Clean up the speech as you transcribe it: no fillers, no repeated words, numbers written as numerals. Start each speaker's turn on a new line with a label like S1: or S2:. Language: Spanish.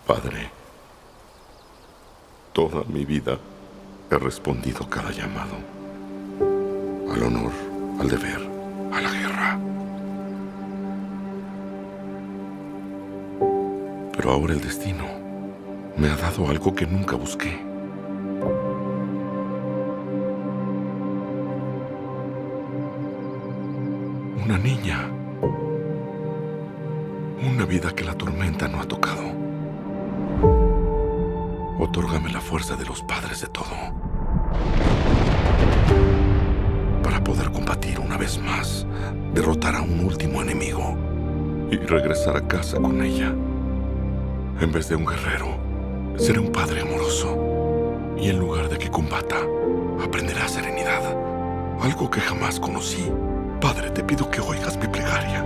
S1: Padre, toda mi vida he respondido a cada llamado. Al honor, al deber, a la guerra. Pero ahora el destino me ha dado algo que nunca busqué. Una niña. Una vida que la tormenta no ha tocado. Otórgame la fuerza de los padres de todo, para poder combatir una vez más, derrotar a un último enemigo y regresar a casa con ella. En vez de un guerrero, seré un padre amoroso. Y en lugar de que combata, aprenderá serenidad. Algo que jamás conocí. Padre, te pido que oigas mi plegaria.